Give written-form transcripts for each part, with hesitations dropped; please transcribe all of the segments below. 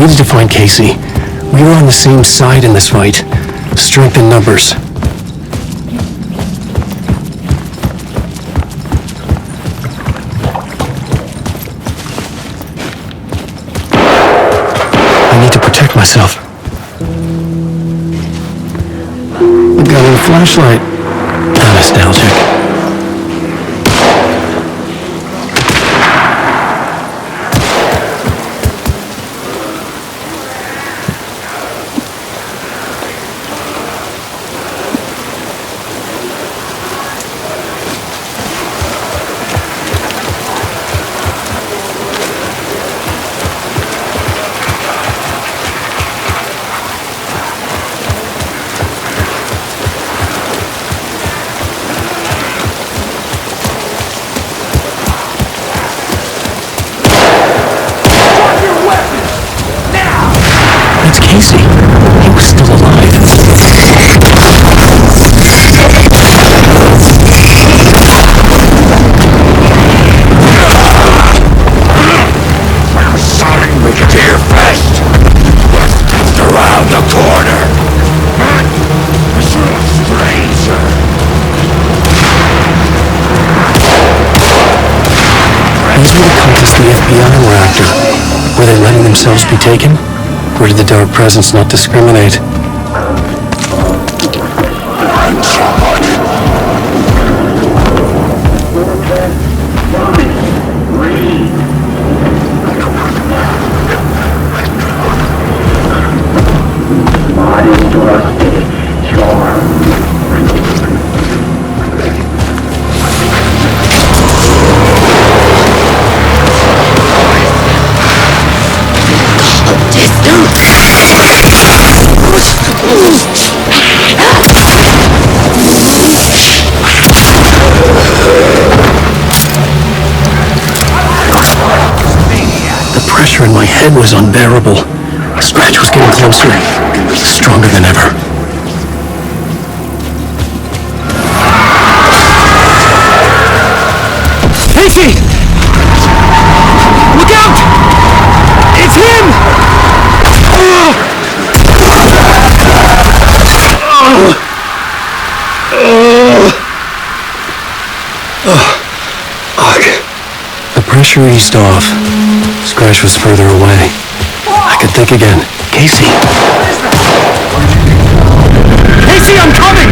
needed to find Casey. We were on the same side in this fight. Strength in numbers. I need to protect myself. I've got a flashlight. How nostalgic. It's Casey. He was still alive. Sorry, Brigadier Fest. Just around the corner. Stranger. These were the cultists the FBI were after. Were they letting themselves be taken? Or did the Dark Presence not discriminate? The pressure in my head was unbearable. Scratch was getting closer, stronger than ever. Casey! Look out! It's him! The pressure eased off. Scratch was further away. I could think again. Casey! Casey, I'm coming!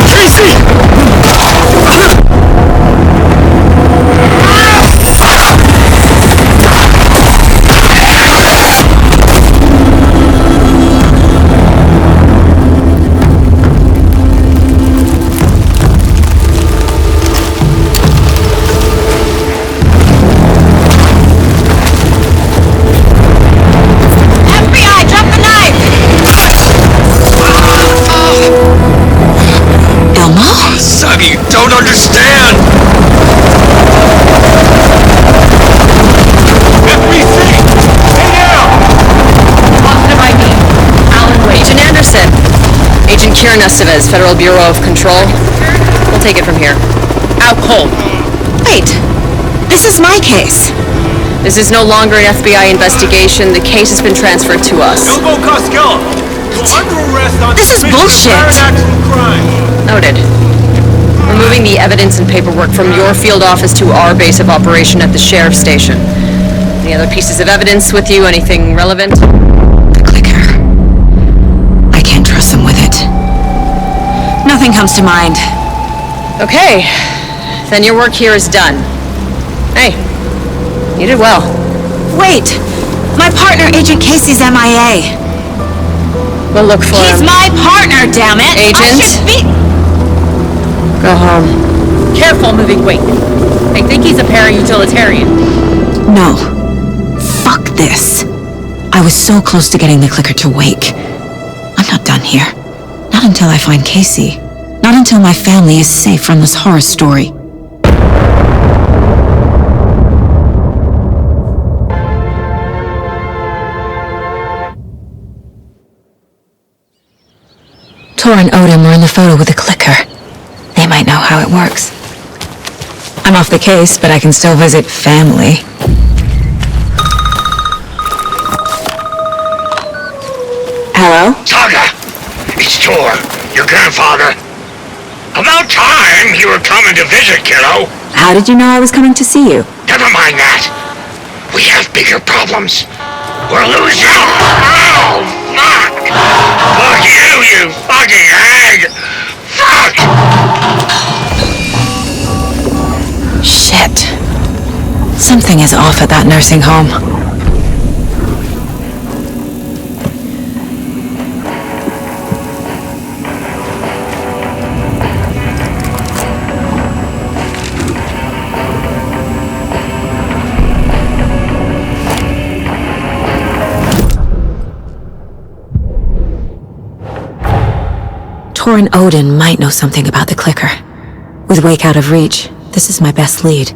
Casey! You don't understand! FBC! Stay down! Positive ID. Alan Wade. Agent Anderson. Agent Kieran Estevez, Federal Bureau of Control. We'll take it from here. Out cold. Wait. This is my case. This is no longer an FBI investigation. The case has been transferred to us. Elbow Costello! You're under arrest on This is bullshit. crime. Noted. We're moving the evidence and paperwork from your field office to our base of operation at the sheriff's station. Any other pieces of evidence with you? Anything relevant? The clicker. I can't trust them with it. Nothing comes to mind. Okay. Then your work here is done. Hey, you did well. Wait! My partner, Agent Casey's MIA. We'll look for He's him. my partner, damn it! Agent? I should be... Go home. Careful moving weight. I think he's a para-utilitarian. No. Fuck this. I was so close to getting the clicker to wake. I'm not done here. Not until I find Casey. Not until my family is safe from this horror story. Tor and Odin were in the photo with the clicker. They might know how. how it works. I'm off the case, but I can still visit family. Hello? Saga! It's Tor, your grandfather. About time you were coming to visit, kiddo. How did you know I was coming to see you? Never mind that. We have bigger problems. We're losing. Oh, fuck! Fuck you, you fucking hag! Fuck! Shit. Something is off at that nursing home. Tor and Odin might know something about the clicker. With Wake out of reach, this is my best lead.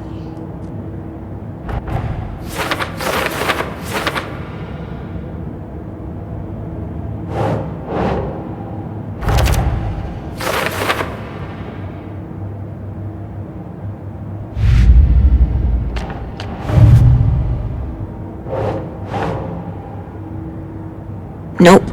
Nope.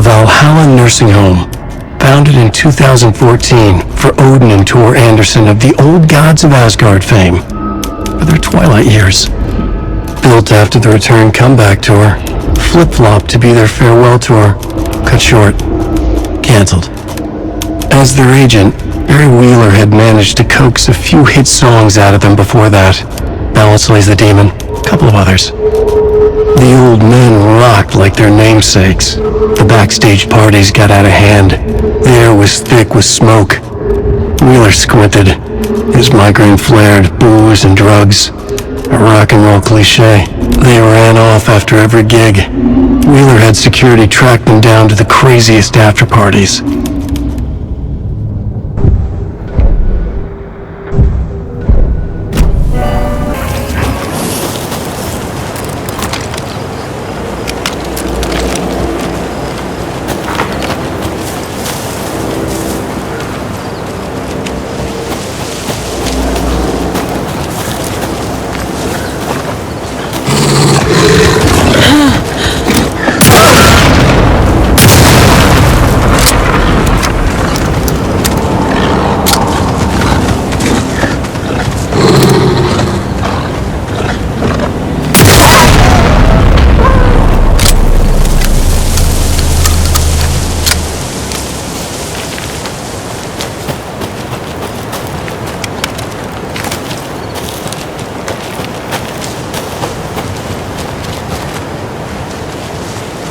Valhalla Nursing Home, founded in 2014 for Odin and Tor Anderson of the old gods of Asgard fame, for their twilight years. Built after the return comeback tour, flip-flopped to be their farewell tour, cut short, canceled. As their agent, Barry Wheeler had managed to coax a few hit songs out of them before that. Balance Lays the Demon, a couple of others. The old men rocked like their namesakes. The backstage parties got out of hand. The air was thick with smoke. Wheeler squinted. His migraine flared, booze and drugs. A rock and roll cliche. They ran off after every gig. Wheeler had security track them down to the craziest after parties.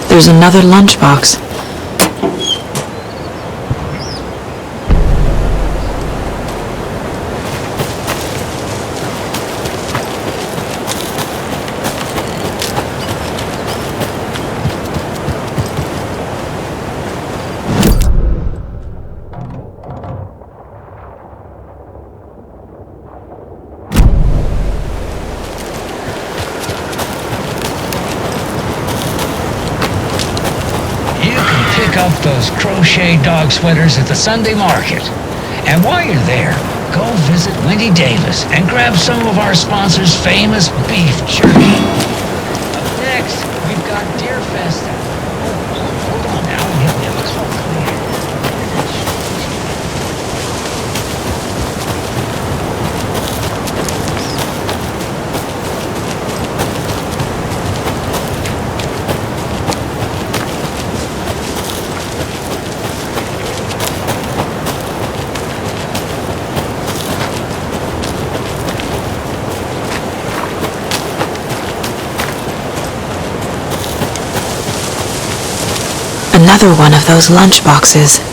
There's another lunchbox. Up those crochet dog sweaters at the Sunday market. And while you're there, go visit Wendy Davis and grab some of our sponsor's famous beef jerky. Up next, we've got Deer Fest. Hold on now, we have a call clear. Another one of those lunchboxes.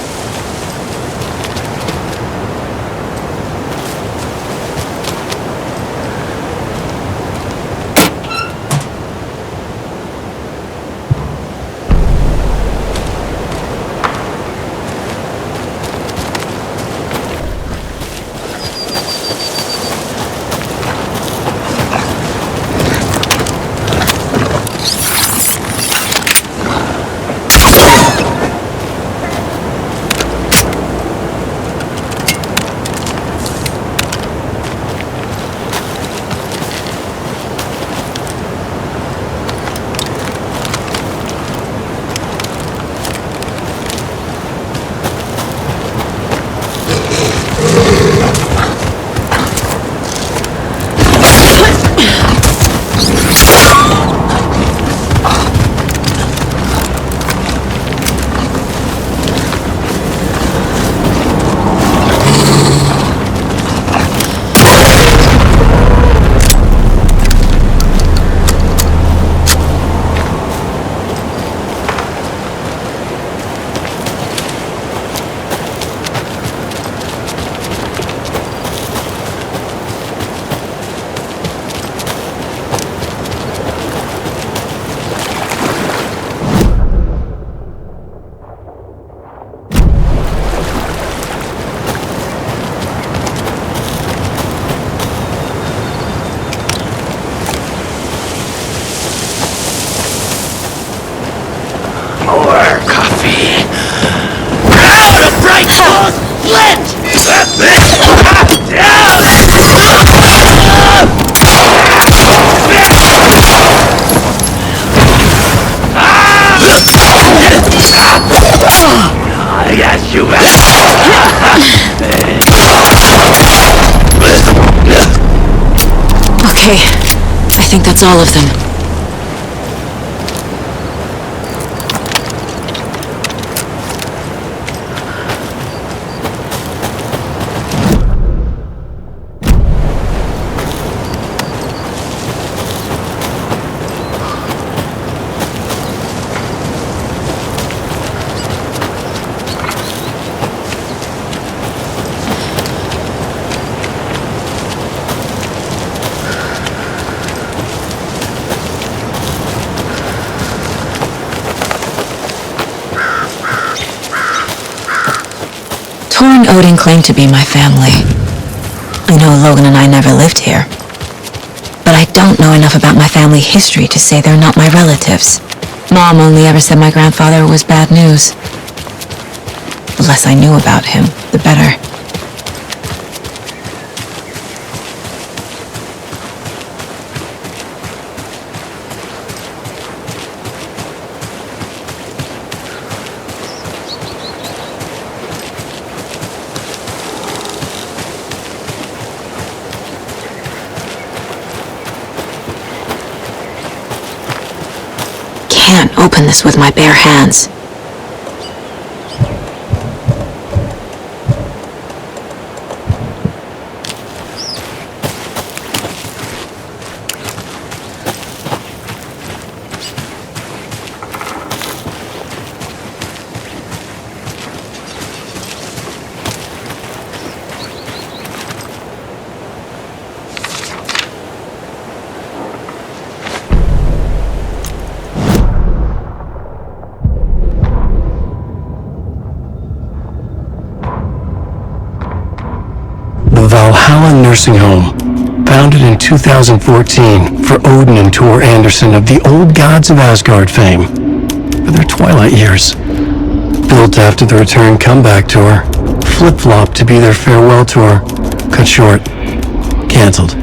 Yes, you have. Okay, I think that's all of them. Tor and Odin claim to be my family. I know Logan and I never lived here. But I don't know enough about my family history to say they're not my relatives. Mom only ever said my grandfather was bad news. The less I knew about him, the better. Can't open this with my bare hands. The Valhalla Nursing Home, founded in 2014 for Odin and Tor Anderson of the Old Gods of Asgard fame for their twilight years. Built after the return comeback tour, flip-flopped to be their farewell tour, cut short, canceled.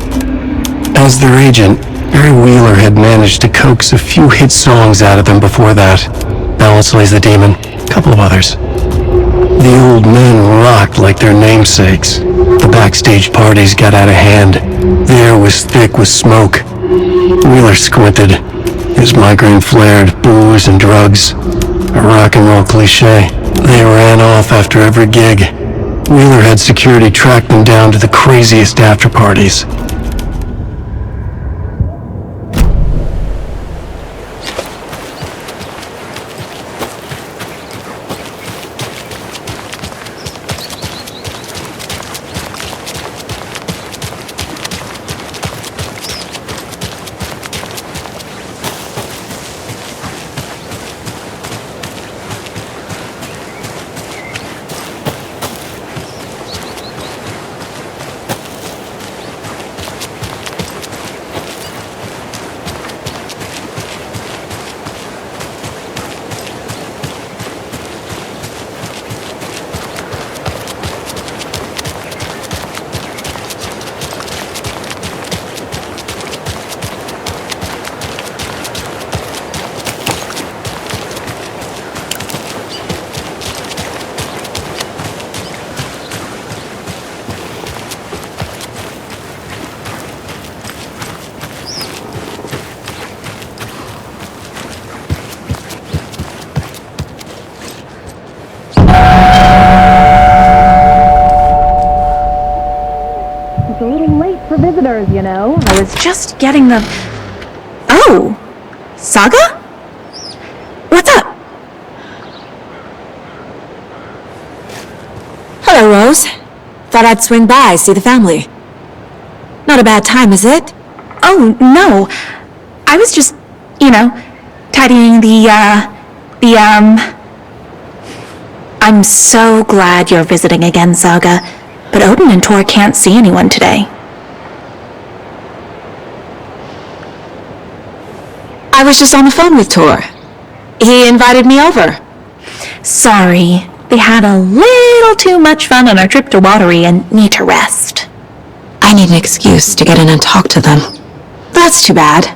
As their agent, Barry Wheeler had managed to coax a few hit songs out of them before that. Balance Slays the Demon, a couple of others. The old men rocked like their namesakes. The backstage parties got out of hand. The air was thick with smoke. Wheeler squinted. His migraine flared, booze and drugs. A rock and roll cliche. They ran off after every gig. Wheeler had security track them down to the craziest after parties. visitors, you know. I was just getting the... Oh! Saga? What's up? Hello, Rose. Thought I'd swing by, see the family. Not a bad time, is it? Oh, no. I was just, you know, tidying I'm so glad you're visiting again, Saga. But Odin and Tor can't see anyone today. I was just on the phone with Tor. He invited me over. Sorry. We had a little too much fun on our trip to Watery and need to rest. I need an excuse to get in and talk to them. That's too bad.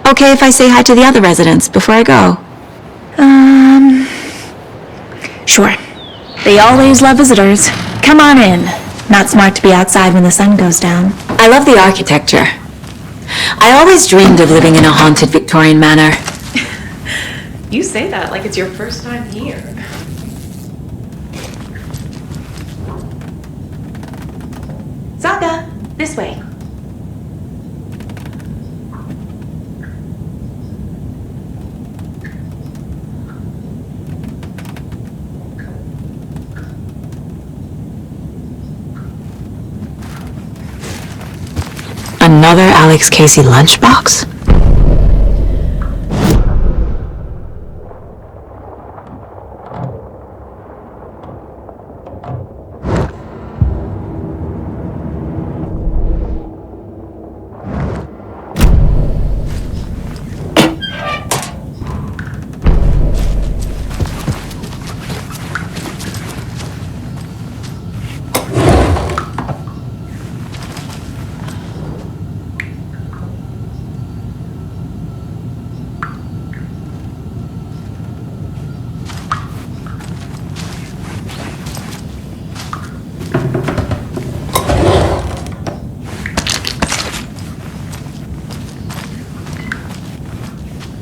Okay if I say hi to the other residents before I go? Sure. They always love visitors. Come on in. Not smart to be outside when the sun goes down. I love the architecture. I always dreamed of living in a haunted Victorian manor. You say that like it's your first time here. Saga, this way. Another Alex Casey lunchbox?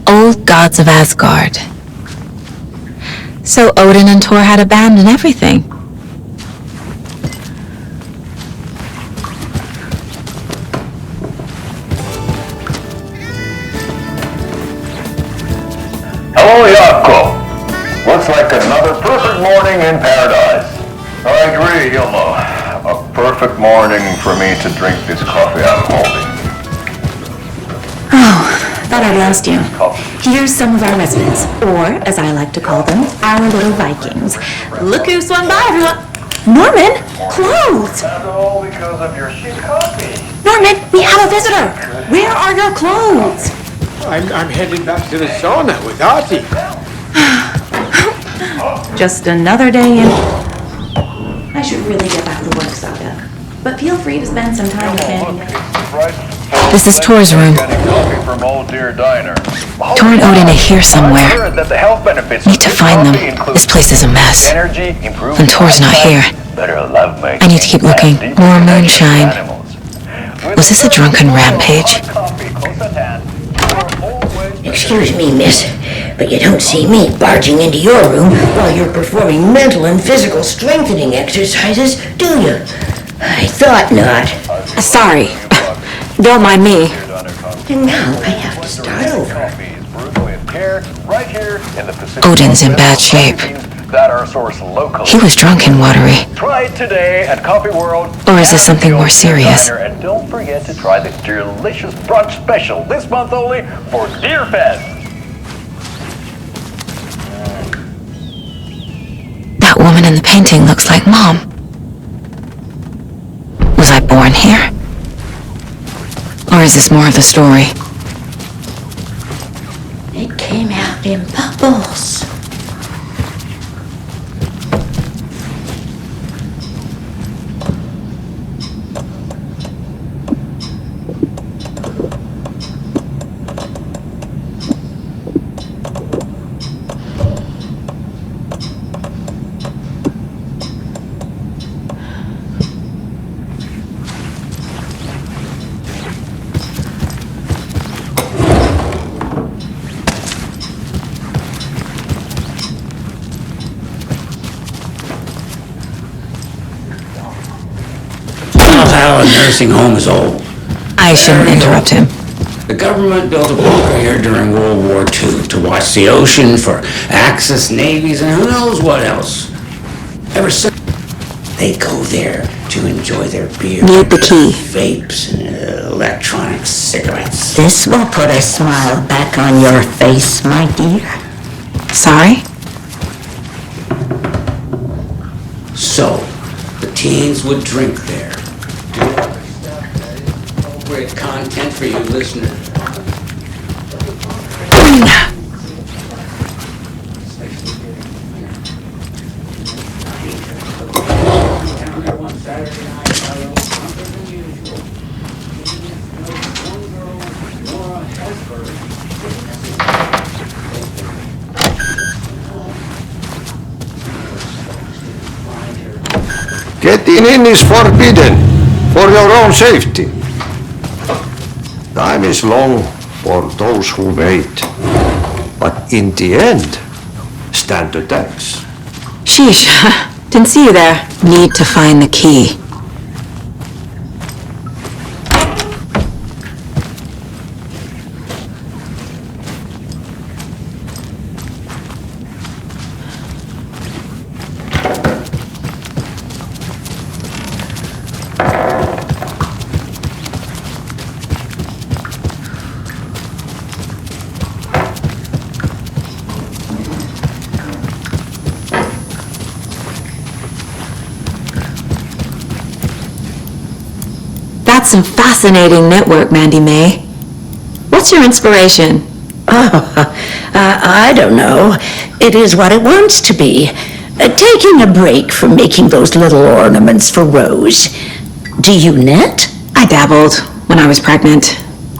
Old gods of Asgard. So Odin and Thor had a band and everything. Hello, Jaakko. Looks like another perfect morning in paradise. I agree, Hilma. A perfect morning for me to drink this coffee I'm holding. Thought I'd lost you. Here's some of our residents, or as I like to call them, our little Vikings. Look who swung by, everyone. Norman, clothes. That's all because of your shit coffee. Norman, we have a visitor. Where are your clothes? I'm heading back to the sauna with Ozzy. Just another day in. I should really get back to work, Saga. But feel free to spend some time with me. This is Thor's room. Thor and Odin are here somewhere. Need to find them. This place is a mess. And Thor's not here. I need to keep looking. More moonshine. Was this a drunken rampage? Excuse me, miss, but you don't see me barging into your room while you're performing mental and physical strengthening exercises, do you? I thought not. Sorry. Don't mind me. And now I have to start over. Odin's in bad shape. He was drunk in Watery. Try it today at Coffee World. Or is this something more serious? And don't forget to try the delicious brunch special this month only for Deer Fest. That woman in the painting looks like Mom. Was I born here? Or is this more of the story? It came out in bubbles. Our nursing home is old. I shouldn't interrupt him. The government built a bunker here during World War II to watch the ocean for Axis navies and who knows what else. Ever since, they go there to enjoy their beer, Need the key. vapes, and electronic cigarettes. This will put a smile back on your face, my dear. Sorry? So, the teens would drink there. Appropriate content for you listeners. Getting in is forbidden, for your own safety. Time is long for those who wait, but in the end, stand the thanks. Sheesh, didn't see you there. Need to find the key. That's some fascinating network, Mandy May. What's your inspiration? I don't know. It is what it wants to be. Taking a break from making those little ornaments for Rose. Do you knit? I dabbled when I was pregnant.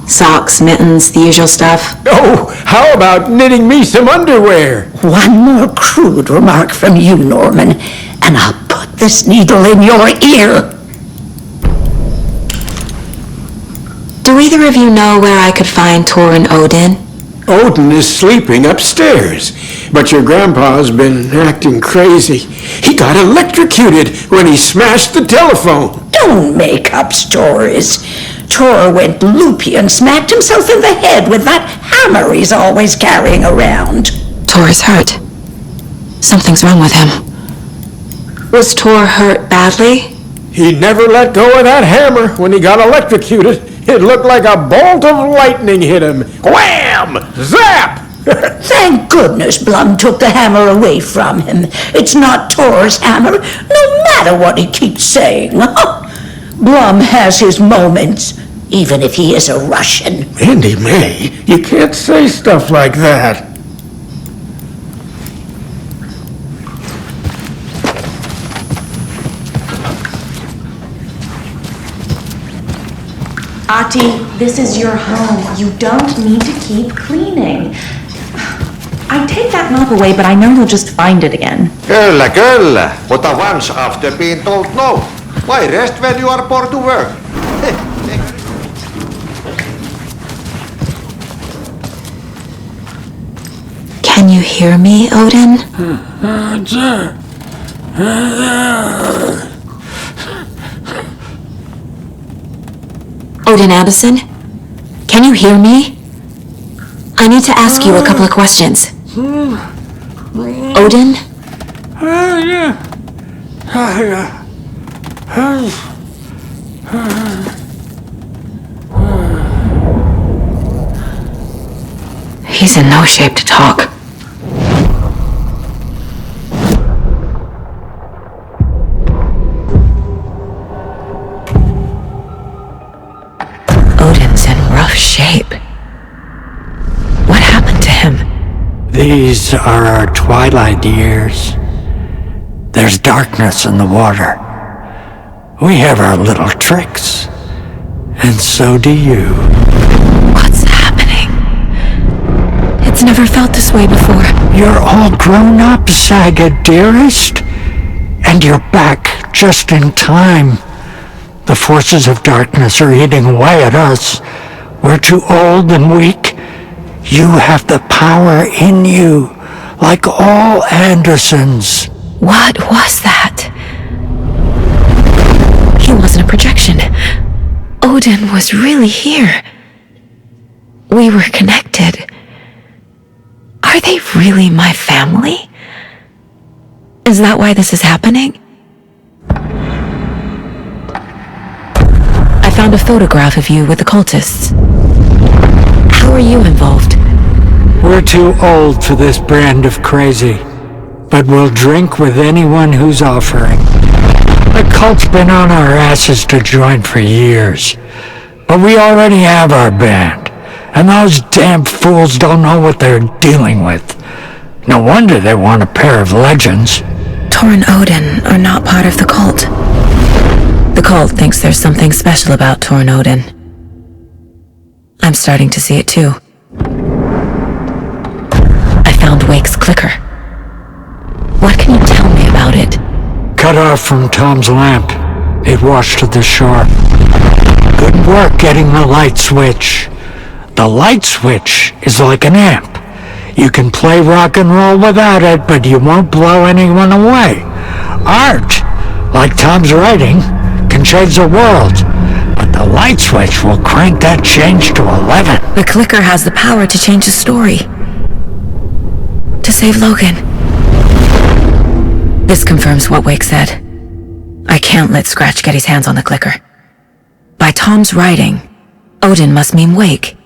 Socks, mittens, the usual stuff. Oh, how about knitting me some underwear? One more crude remark from you, Norman, and I'll put this needle in your ear. Do either of you know where I could find Tor and Odin? Odin is sleeping upstairs, but your grandpa's been acting crazy. He got electrocuted when he smashed the telephone. Don't make up stories. Tor went loopy and smacked himself in the head with that hammer he's always carrying around. Tor is hurt. Something's wrong with him. Was Tor hurt badly? He never let go of that hammer when he got electrocuted. It looked like a bolt of lightning hit him. Wham! Zap! Thank goodness Blum took the hammer away from him. It's not Tor's hammer, no matter what he keeps saying. Blum has his moments, even if he is a Russian. Mandy May, you can't say stuff like that. Ati, this is your home. You don't need to keep cleaning. I take that mop away, but I know you'll just find it again. Kyllä. But once after being told no. Why rest when you are born to work? Can you hear me, Odin? Odin Anderson? Can you hear me? I need to ask you a couple of questions. Odin? He's in no shape to talk. Odin's in rough shape. What happened to him? These are our twilight years. There's darkness in the water. We have our little tricks. And so do you. What's happening? It's never felt this way before. You're all grown up, Saga, dearest. And you're back just in time. The forces of darkness are eating away at us. We're too old and weak. You have the power in you, like all Andersons. What was that? He wasn't a projection. Odin was really here. We were connected. Are they really my family? Is that why this is happening? I found a photograph of you with the cultists. How are you involved? We're too old for this brand of crazy, but we'll drink with anyone who's offering. The cult's been on our asses to join for years, but we already have our band, and those damn fools don't know what they're dealing with. No wonder they want a pair of legends. Tor and Odin are not part of the cult. The cult thinks there's something special about Tor and Odin. I'm starting to see it too. I found Wake's clicker. What can you tell me about it? cut off from Tom's lamp. It washed to the shore. Good work getting the light switch. The light switch is like an amp. You can play rock and roll without it, but you won't blow anyone away. Art, like Tom's writing, can change the world, but the light switch will crank that change to 11. The clicker has the power to change the story. To save Logan. This confirms what Wake said. I can't let Scratch get his hands on the clicker. By Tom's writing, Odin must mean Wake.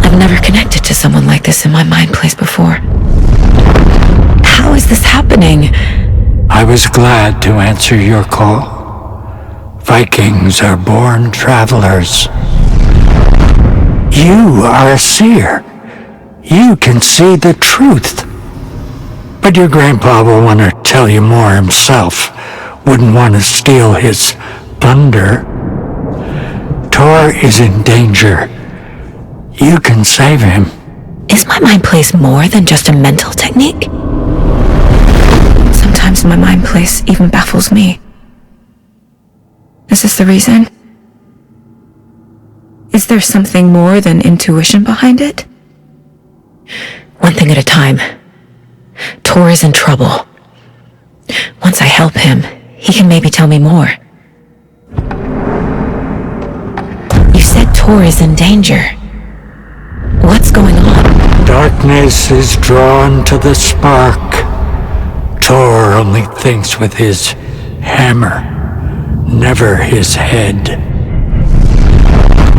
I've never connected to someone like this in my mind place before. How is this happening? I was glad to answer your call. Vikings are born travelers. You are a seer. You can see the truth. But your grandpa will want to tell you more himself. Wouldn't want to steal his thunder. Tor is in danger. You can save him. Is my mind place more than just a mental technique? Sometimes my mind place even baffles me. Is this the reason? Is there something more than intuition behind it? One thing at a time. Tor is in trouble. Once I help him, he can maybe tell me more. You said Tor is in danger. What's going on? Darkness is drawn to the spark. Tor only thinks with his hammer, never his head.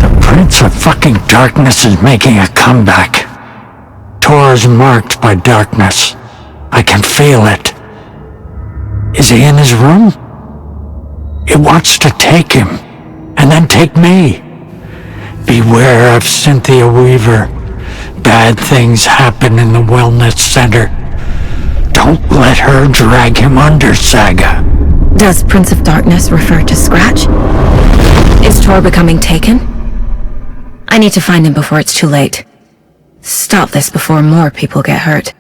The Prince of fucking Darkness is making a comeback. Tor is marked by darkness. I can feel it. Is he in his room? It wants to take him, and then take me. Beware of Cynthia Weaver. Bad things happen in the wellness center. Don't let her drag him under, Saga. Does Prince of Darkness refer to Scratch? Is Tor becoming taken? I need to find him before it's too late. Stop this before more people get hurt.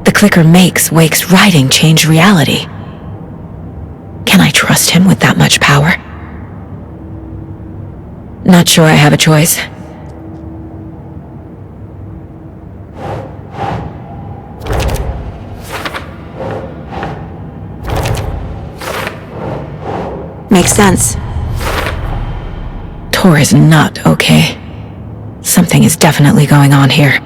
The clicker makes Wake's writing change reality. Can I trust him with that much power? Not sure I have a choice. Makes sense. Tor is not okay. Something is definitely going on here.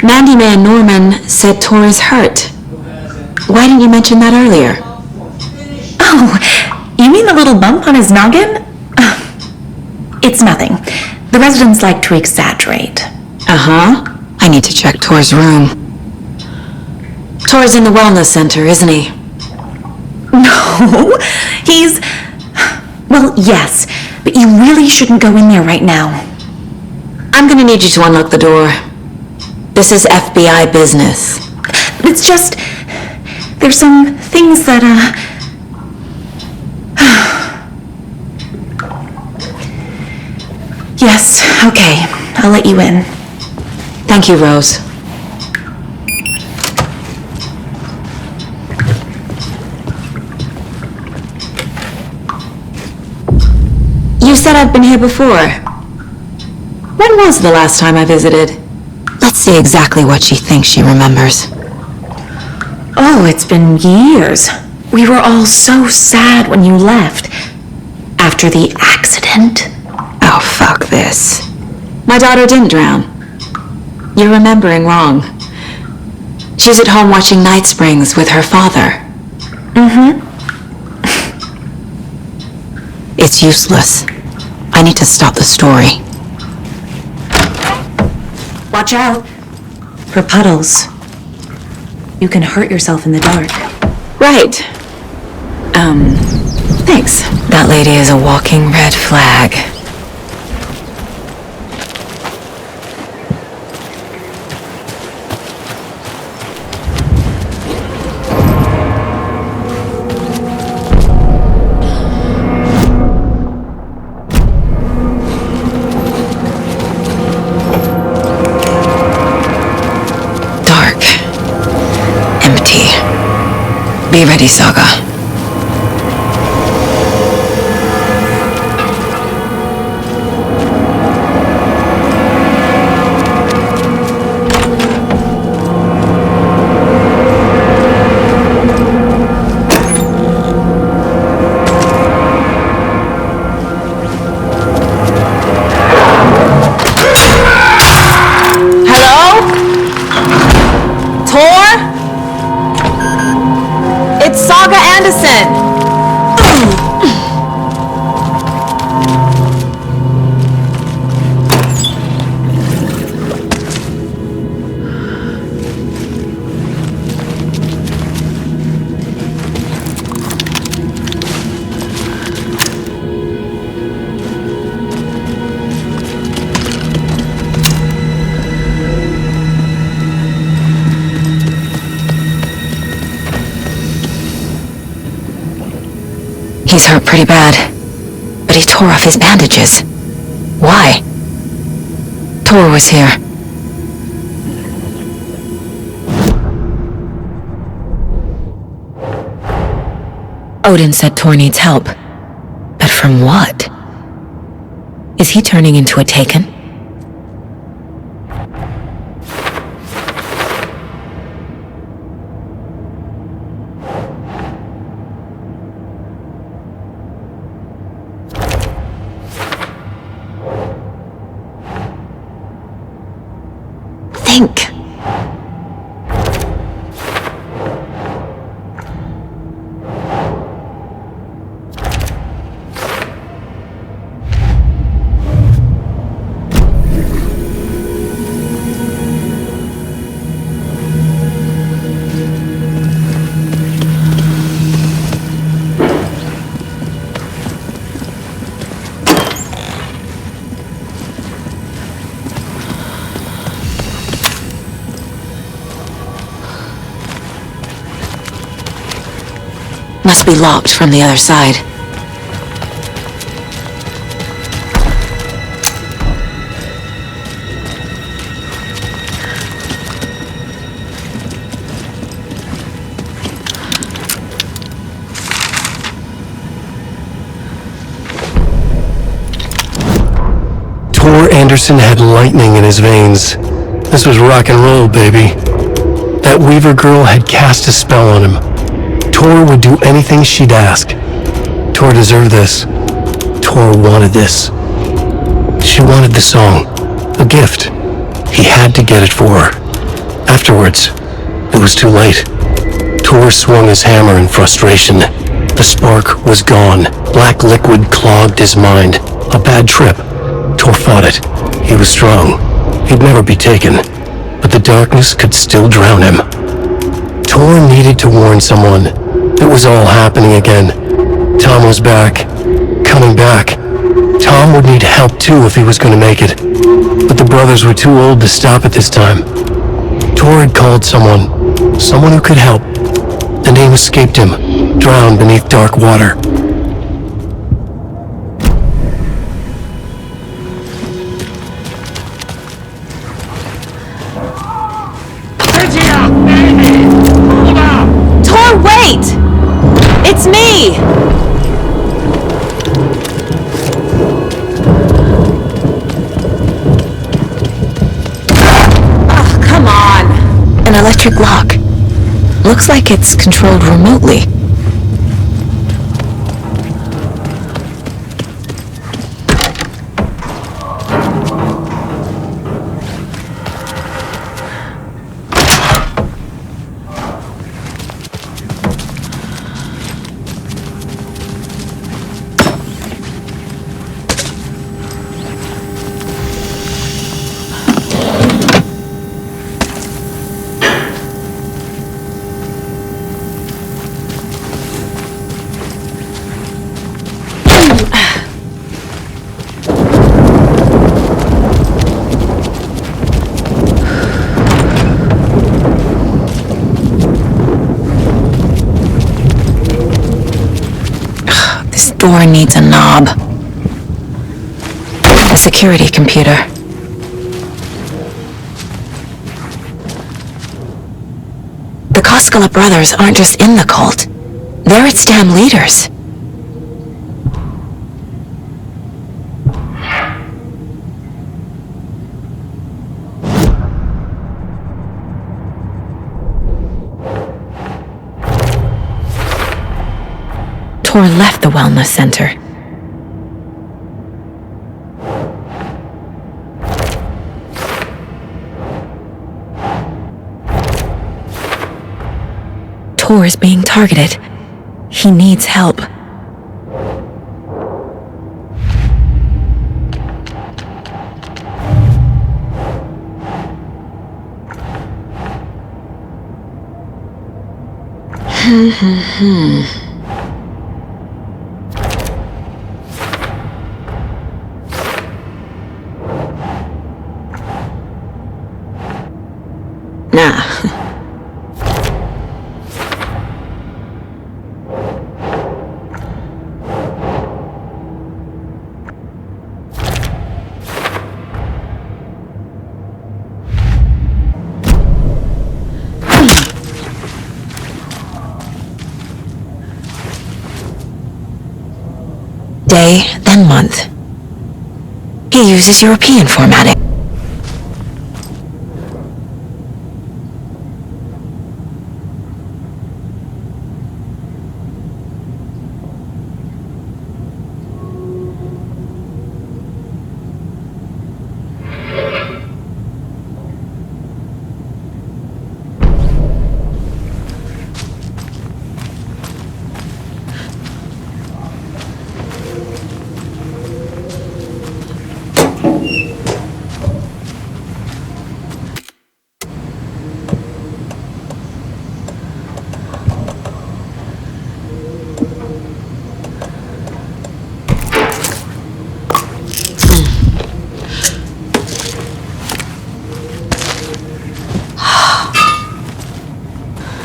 Mandy Man Norman said Tor is hurt. Why didn't you mention that earlier? Oh, you mean the little bump on his noggin? It's nothing. The residents like to exaggerate. Uh-huh. I need to check Tor's room. Tor's in the wellness center, isn't he? No, Yes, but you really shouldn't go in there right now. I'm gonna need you to unlock the door. This is FBI business. It's just... there's some things that, Yes, okay. I'll let you in. Thank you, Rose. You said I've been here before. When was the last time I visited? Let's see exactly what she thinks she remembers. Oh, it's been years. We were all so sad when you left. After the accident. Oh, fuck this. My daughter didn't drown. You're remembering wrong. She's at home watching Night Springs with her father. It's useless. I need to stop the story. Watch out. For puddles. You can hurt yourself in the dark. Right. Thanks. That lady is a walking red flag. Be ready, Saga. Hello? Tor? It's Saga Anderson! He's hurt pretty bad, but he tore off his bandages. Why? Tor was here. Odin said Tor needs help. But from what? Is he turning into a Taken? Think. Must be locked from the other side. Tor Anderson had lightning in his veins. This was rock and roll, baby. That Weaver girl had cast a spell on him. Tor would do anything she'd ask. Tor deserved this. Tor wanted this. She wanted the song. A gift. He had to get it for her. Afterwards, it was too late. Tor swung his hammer in frustration. The spark was gone. Black liquid clogged his mind. A bad trip. Tor fought it. He was strong. He'd never be taken. But the darkness could still drown him. Tor needed to warn someone. It was all happening again. Tom was back. Come coming back. Tom would need help too if he was going to make it. But the brothers were too old to stop at this time. Tor had called someone who could help. The name escaped him, drowned beneath dark water. Tor, wait! It's me! Oh, come on! An electric lock. Looks like it's controlled remotely. Door needs a knob. A security computer. The Koskela brothers aren't just in the cult. They're its damn leaders. Tor left the wellness center. Tor is being targeted. He needs help. Nah. Day, then month. He uses European formatting.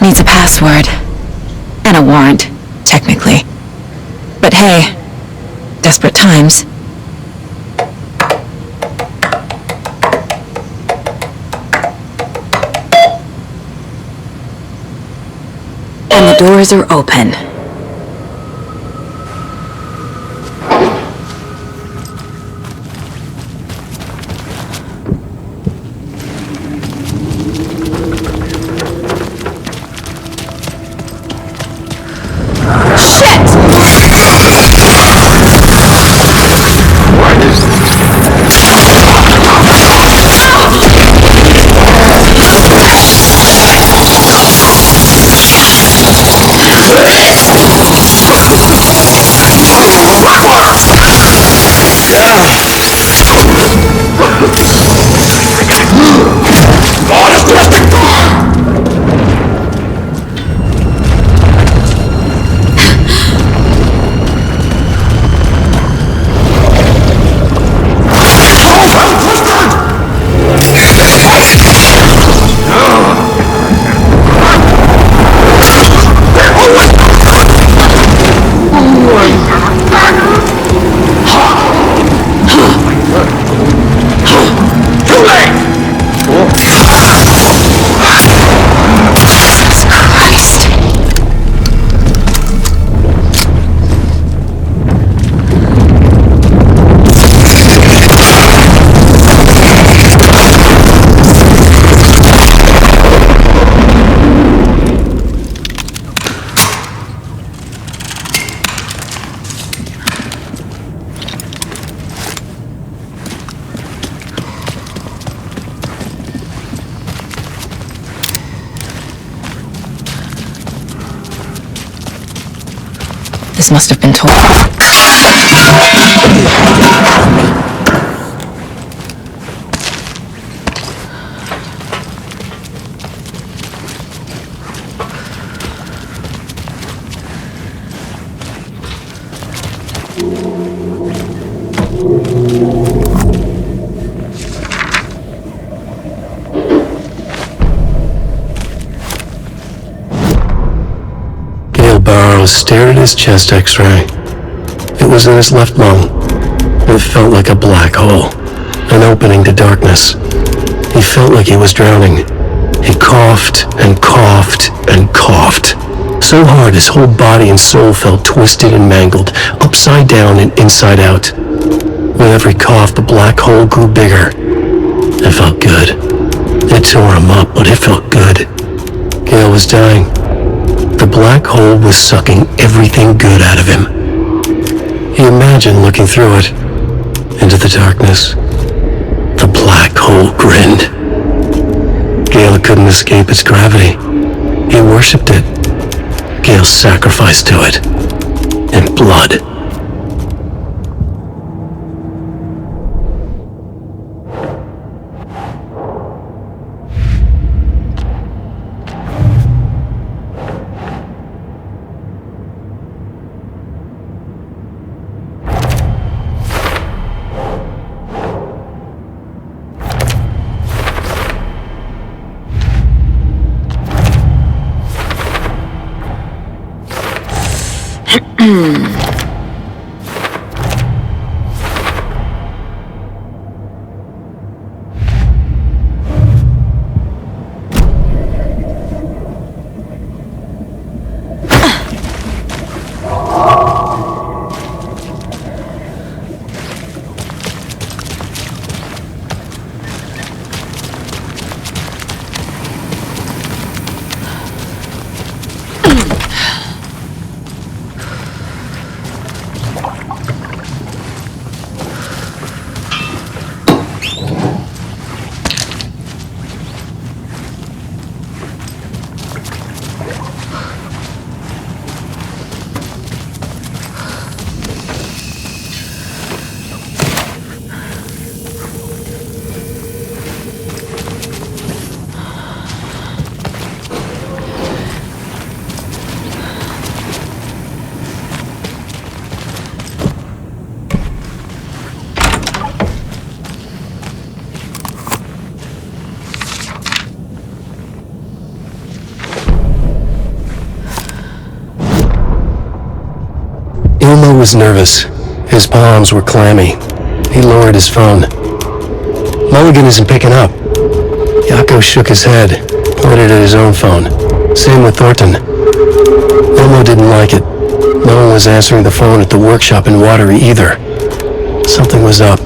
Needs a password. And a warrant, technically. But hey, desperate times. And the doors are open. This must have been told. Stared at his chest x-ray. It was in his left lung. It felt like a black hole, an opening to darkness. He felt like he was drowning. He coughed and coughed and coughed. So hard his whole body and soul felt twisted and mangled, upside down and inside out. With every cough, the black hole grew bigger. It felt good. It tore him up, but it felt good. Gale was dying. The black hole was sucking everything good out of him. He imagined looking through it, into the darkness. The black hole grinned. Gale couldn't escape its gravity. He worshipped it. Gale sacrificed to it. In blood. Ilmo was nervous. His palms were clammy. He lowered his phone. Mulligan isn't picking up. Yako shook his head, pointed at his own phone. Same with Thornton. Ilmo didn't like it. No one was answering the phone at the workshop in Watery either. Something was up.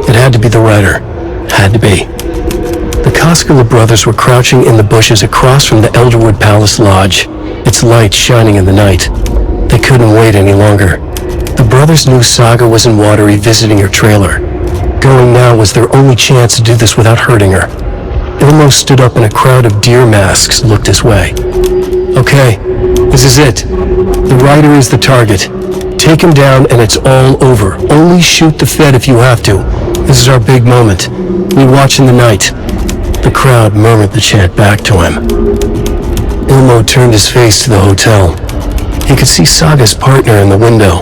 It had to be the writer. Had to be. The Koskela brothers were crouching in the bushes across from the Elderwood Palace Lodge, its light shining in the night. They couldn't wait any longer. The brothers knew Saga was in Watery visiting her trailer. Going now was their only chance to do this without hurting her. Ilmo stood up and a crowd of deer masks looked his way. Okay, this is it. The writer is the target. Take him down and it's all over. Only shoot the Fed if you have to. This is our big moment. We watch in the night. The crowd murmured the chant back to him. Ilmo turned his face to the hotel. He could see Saga's partner in the window.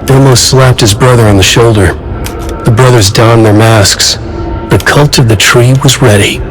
Ilmo slapped his brother on the shoulder. The brothers donned their masks. The cult of the tree was ready.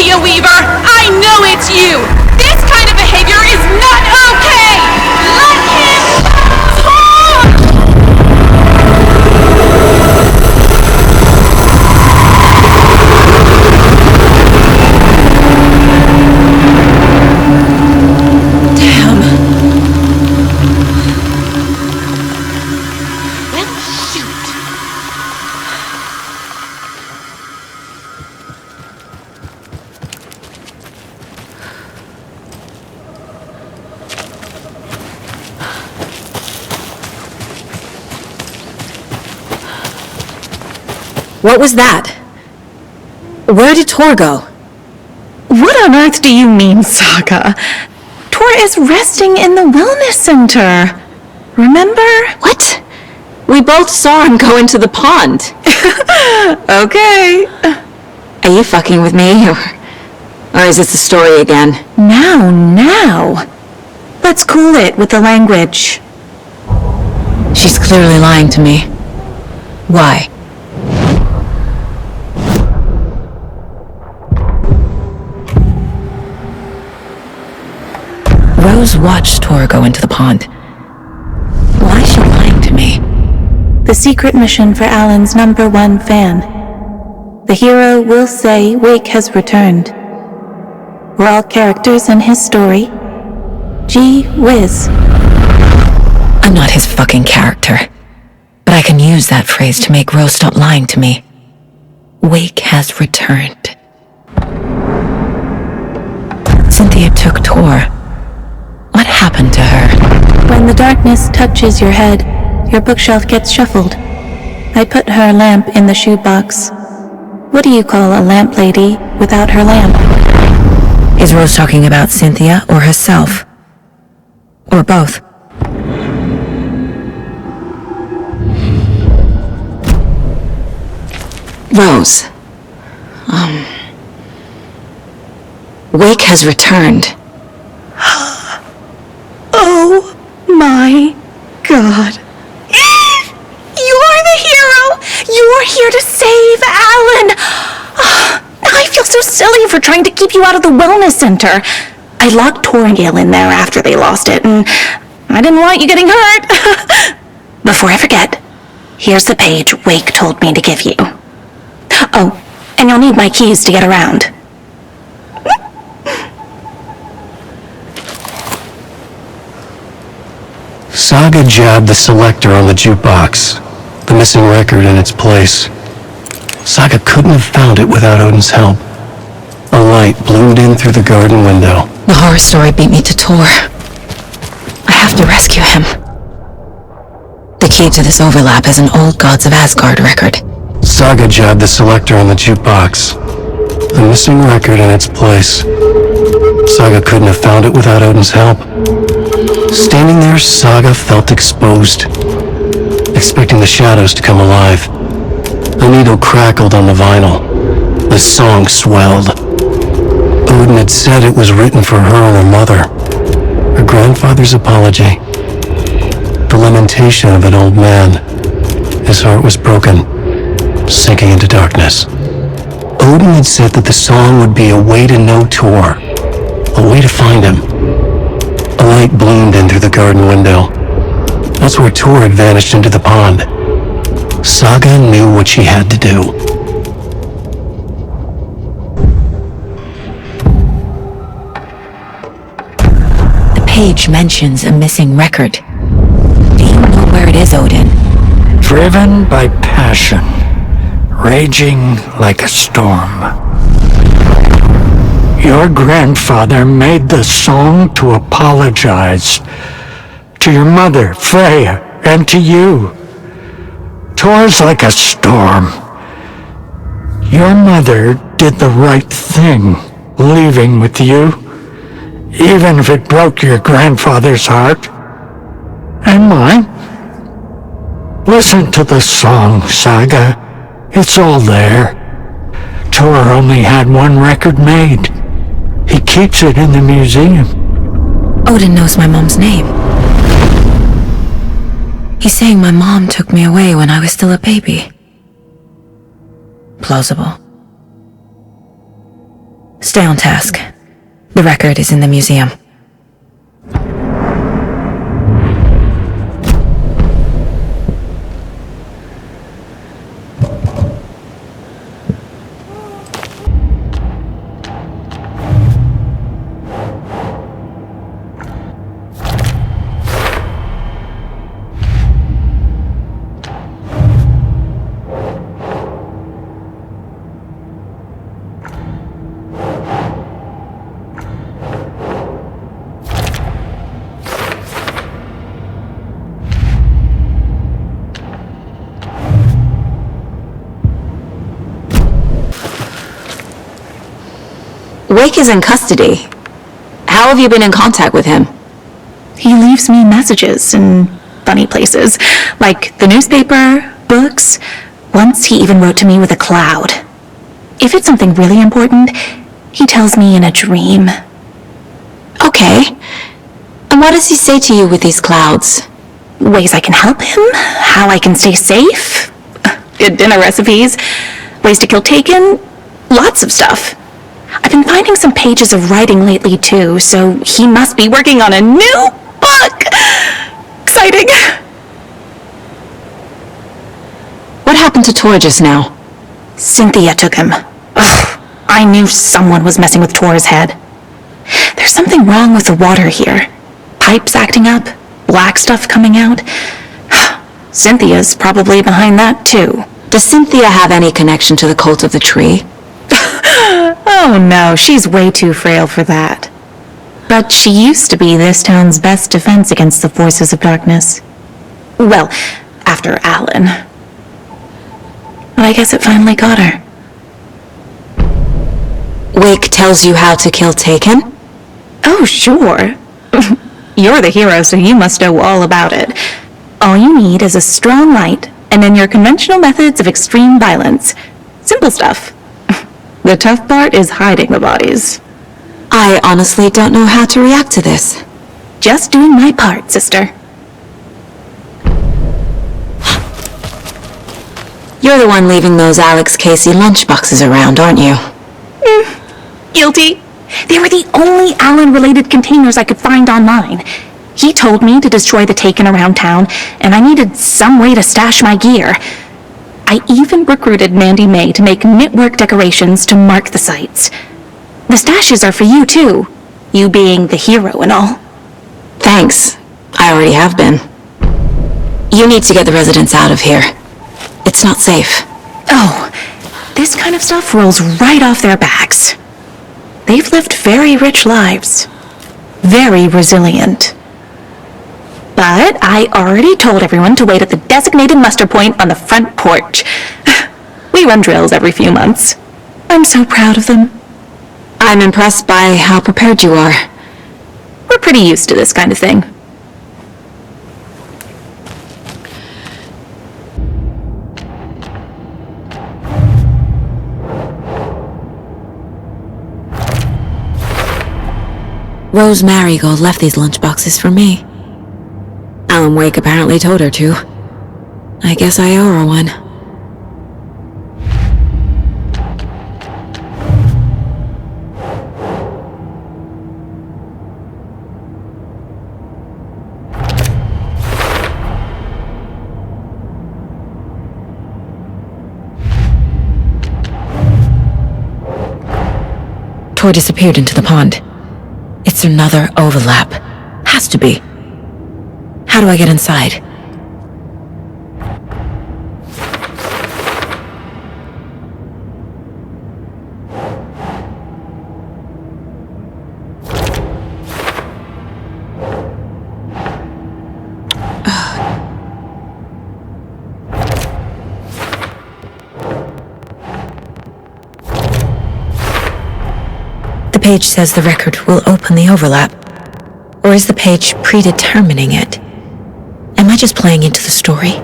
Lydia Weaver! I know it's you! This kind of behavior is not okay! Let him talk! Damn. Well, shoot. What was that? Where did Tor go? What on earth do you mean, Saga? Tor is resting in the wellness center. Remember? What? We both saw him go into the pond. Okay. Are you fucking with me, or is this the story again? Now. Let's cool it with the language. She's clearly lying to me. Why? Rose watched Tor go into the pond. Why is she lying to me? The secret mission for Alan's #1 fan. The hero will say Wake has returned. We're all characters in his story. Gee whiz. I'm not his fucking character. But I can use that phrase to make Rose stop lying to me. Wake has returned. Cynthia took Tor. What happened to her? When the darkness touches your head, your bookshelf gets shuffled. I put her lamp in the shoebox. What do you call a lamp lady without her lamp? Is Rose talking about Cynthia or herself? Or both? Rose. Wake has returned. Oh my God. You're the hero! You're here to save Alan! I feel so silly for trying to keep you out of the wellness center. I locked Tor and Gail in there after they lost it, and I didn't want you getting hurt. Before I forget, here's the page Wake told me to give you. Oh, and you'll need my keys to get around. Saga jabbed the selector on the jukebox, the missing record in its place. Saga couldn't have found it without Odin's help. A light bloomed in through the garden window. The horror story beat me to Tor. I have to rescue him. The key to this overlap is an old Gods of Asgard record. Saga jabbed the selector on the jukebox, the missing record in its place. Saga couldn't have found it without Odin's help. Standing there, Saga felt exposed, expecting the shadows to come alive. The needle crackled on the vinyl. The song swelled. Odin had said it was written for her and her mother. Her grandfather's apology. The lamentation of an old man. His heart was broken, sinking into darkness. Odin had said that the song would be a way to know Tor, a way to find him. A light bloomed in through the garden window. That's where Tor had vanished into the pond. Saga knew what she had to do. The page mentions a missing record. Do you know where it is, Odin? Driven by passion, raging like a storm. Your grandfather made the song to apologize to your mother, Freya, and to you. Tor's like a storm. Your mother did the right thing, leaving with you, even if it broke your grandfather's heart. And mine. Listen to the song, Saga. It's all there. Tor only had one record made. He keeps it in the museum. Odin knows my mom's name. He's saying my mom took me away when I was still a baby. Plausible. Stay on task. The record is in the museum. Wake is in custody. How have you been in contact with him? He leaves me messages in funny places, like the newspaper, books. Once he even wrote to me with a cloud. If it's something really important, he tells me in a dream. Okay. And what does he say to you with these clouds? Ways I can help him, how I can stay safe, good dinner recipes, ways to kill Taken, lots of stuff. I've been finding some pages of writing lately too, so he must be working on a new book! Exciting! What happened to Tor just now? Cynthia took him. Ugh, I knew someone was messing with Tor's head. There's something wrong with the water here. Pipes acting up, black stuff coming out. Cynthia's probably behind that too. Does Cynthia have any connection to the cult of the tree? Oh no, she's way too frail for that. But she used to be this town's best defense against the forces of darkness. Well, after Alan. But I guess it finally got her. Wake tells you how to kill Taken? Oh, sure. You're the hero, so you must know all about it. All you need is a strong light, and then your conventional methods of extreme violence. Simple stuff. The tough part is hiding the bodies. I honestly don't know how to react to this. Just doing my part, sister. You're the one leaving those Alex Casey lunchboxes around, aren't you? Guilty. They were the only Alan-related containers I could find online. He told me to destroy the Taken around town, and I needed some way to stash my gear. I even recruited Mandy May to make knitwork decorations to mark the sites. The stashes are for you, too. You being the hero and all. Thanks. I already have been. You need to get the residents out of here. It's not safe. Oh, this kind of stuff rolls right off their backs. They've lived very rich lives. Very resilient. But I already told everyone to wait at the designated muster point on the front porch. We run drills every few months. I'm so proud of them. I'm impressed by how prepared you are. We're pretty used to this kind of thing. Rose Marigold left these lunchboxes for me. Alan Wake apparently told her to. I guess I owe her one. Tor disappeared into the pond. It's another overlap. Has to be. How do I get inside? The page says the record will open the overlap. Or is the page predetermining it? Am I just playing into the story?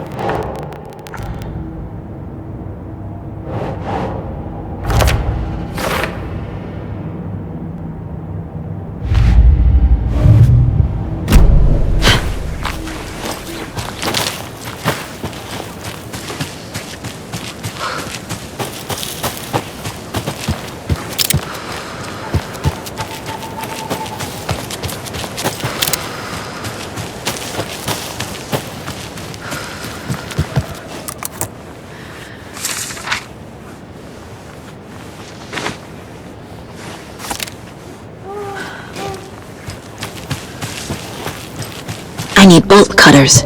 I need bolt cutters.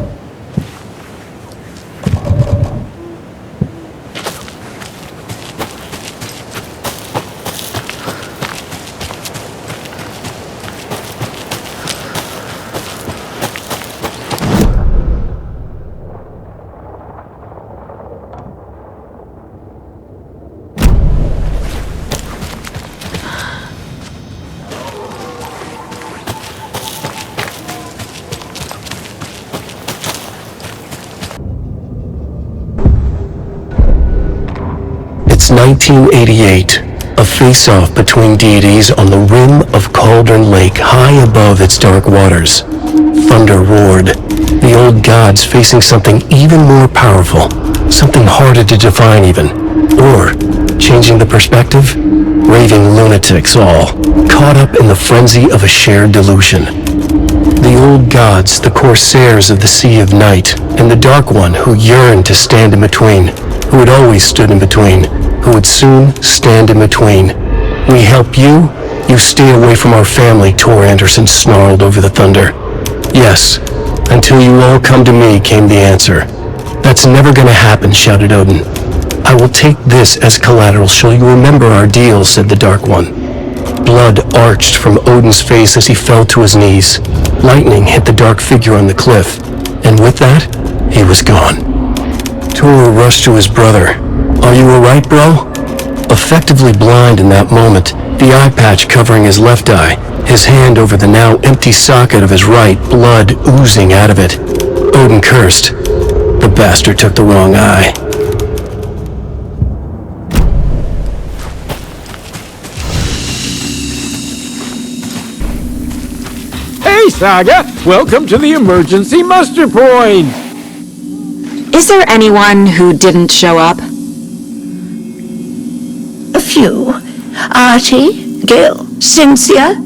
It's 1988, a face-off between deities on the rim of Cauldron Lake high above its dark waters. Thunder roared, the old gods facing something even more powerful, something harder to define even. Or, changing the perspective, raving lunatics all, caught up in the frenzy of a shared delusion. The old gods, the corsairs of the Sea of Night, and the Dark One who yearned to stand in between, who had always stood in between, who would soon stand in between. We help you, you stay away from our family, Tor Anderson snarled over the thunder. Yes, until you all come to me, came the answer. That's never gonna happen, shouted Odin. I will take this as collateral, shall you remember our deal, said the Dark One. Blood arched from Odin's face as he fell to his knees. Lightning hit the dark figure on the cliff, and with that, he was gone. Tor rushed to his brother. Are you alright, bro? Effectively blind in that moment, the eye patch covering his left eye, his hand over the now empty socket of his right, blood oozing out of it. Odin cursed. The bastard took the wrong eye. Hey, Saga! Welcome to the emergency muster point! Is there anyone who didn't show up? A few. Archie, Gil, Cynthia.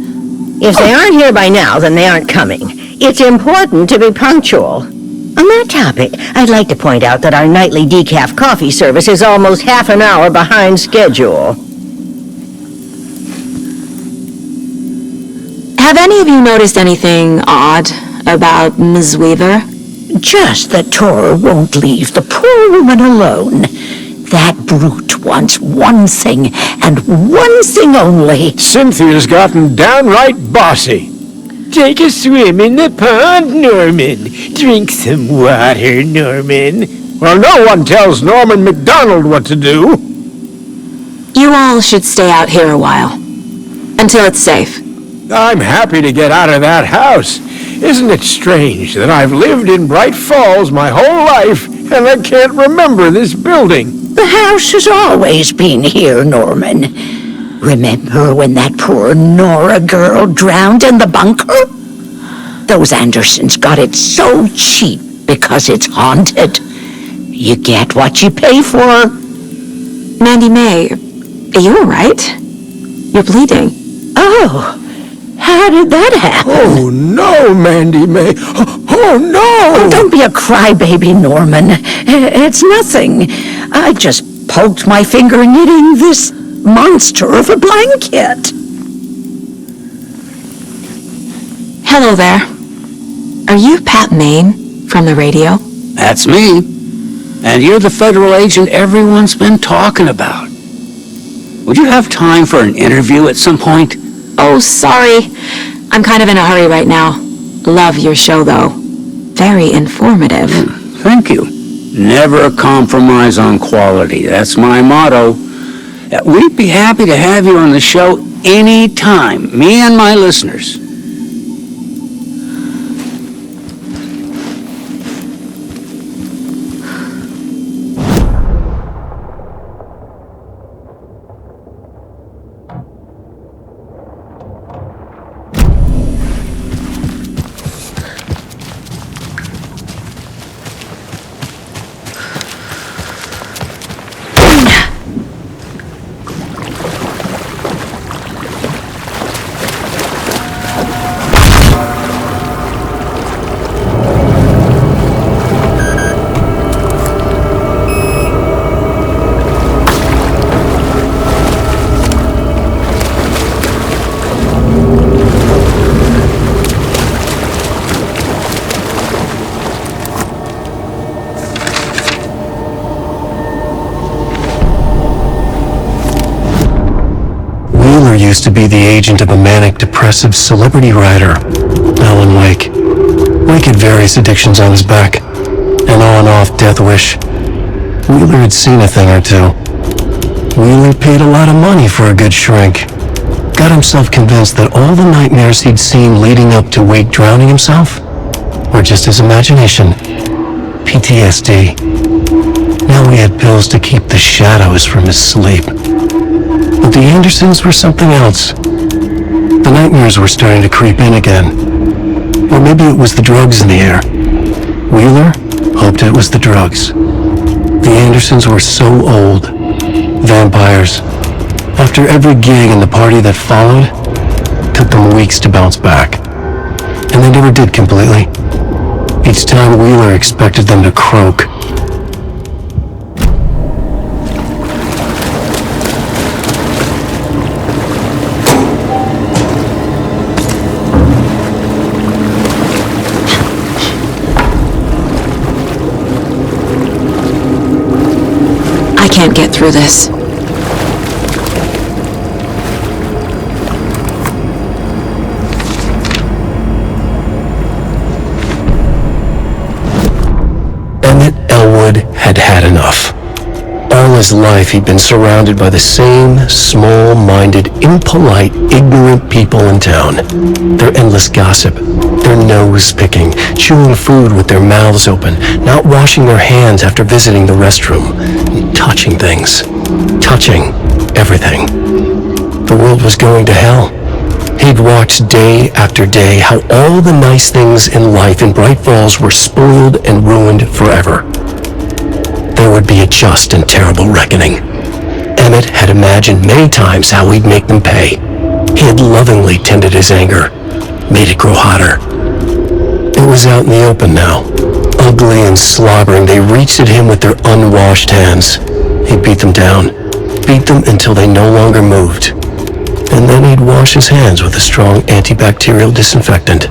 If they aren't here by now, then they aren't coming. It's important to be punctual. On that topic, I'd like to point out that our nightly decaf coffee service is almost half an hour behind schedule. Have any of you noticed anything odd about Ms. Weaver? Just that Tor won't leave the poor woman alone. That brute wants one thing, and one thing only. Cynthia's gotten downright bossy. Take a swim in the pond, Norman. Drink some water, Norman. Well, no one tells Norman MacDonald what to do. You all should stay out here a while. Until it's safe. I'm happy to get out of that house. Isn't it strange that I've lived in Bright Falls my whole life, and I can't remember this building? The house has always been here, Norman. Remember when that poor Nora girl drowned in the bunker? Those Andersons got it so cheap because it's haunted. You get what you pay for. Mandy May, are you alright? You're bleeding. Oh, how did that happen? Oh, no, Mandy May. Oh, no! Oh, don't be a crybaby, Norman. It's nothing. I just poked my finger knitting this monster of a blanket. Hello there. Are you Pat Maine from the radio? That's me. And you're the federal agent everyone's been talking about. Would you have time for an interview at some point? Oh, sorry. I'm kind of in a hurry right now. Love your show, though. Very informative. Thank you. Never compromise on quality. That's my motto. We'd be happy to have you on the show anytime, me and my listeners. used to be the agent of a manic-depressive celebrity writer, Alan Wake. Wake had various addictions on his back, an on-off death wish. Wheeler had seen a thing or two. Wheeler paid a lot of money for a good shrink. Got himself convinced that all the nightmares he'd seen leading up to Wake drowning himself were just his imagination. PTSD. Now he had pills to keep the shadows from his sleep. But the Andersons were something else. The nightmares were starting to creep in again. Or maybe it was the drugs in the air. Wheeler hoped it was the drugs. The Andersons were so old. Vampires. After every gig and the party that followed, it took them weeks to bounce back. And they never did completely. Each time Wheeler expected them to croak. I can't get through this. Had had enough. All his life he'd been surrounded by the same small-minded, impolite, ignorant people in town. Their endless gossip, their nose-picking, chewing food with their mouths open, not washing their hands after visiting the restroom, and touching things. Touching everything. The world was going to hell. He'd watched day after day how all the nice things in life in Bright Falls were spoiled and ruined forever. There would be a just and terrible reckoning. Emmett had imagined many times how he'd make them pay. He had lovingly tended his anger, made it grow hotter. It was out in the open now. Ugly and slobbering, they reached at him with their unwashed hands. He'd beat them down, beat them until they no longer moved. And then he'd wash his hands with a strong antibacterial disinfectant.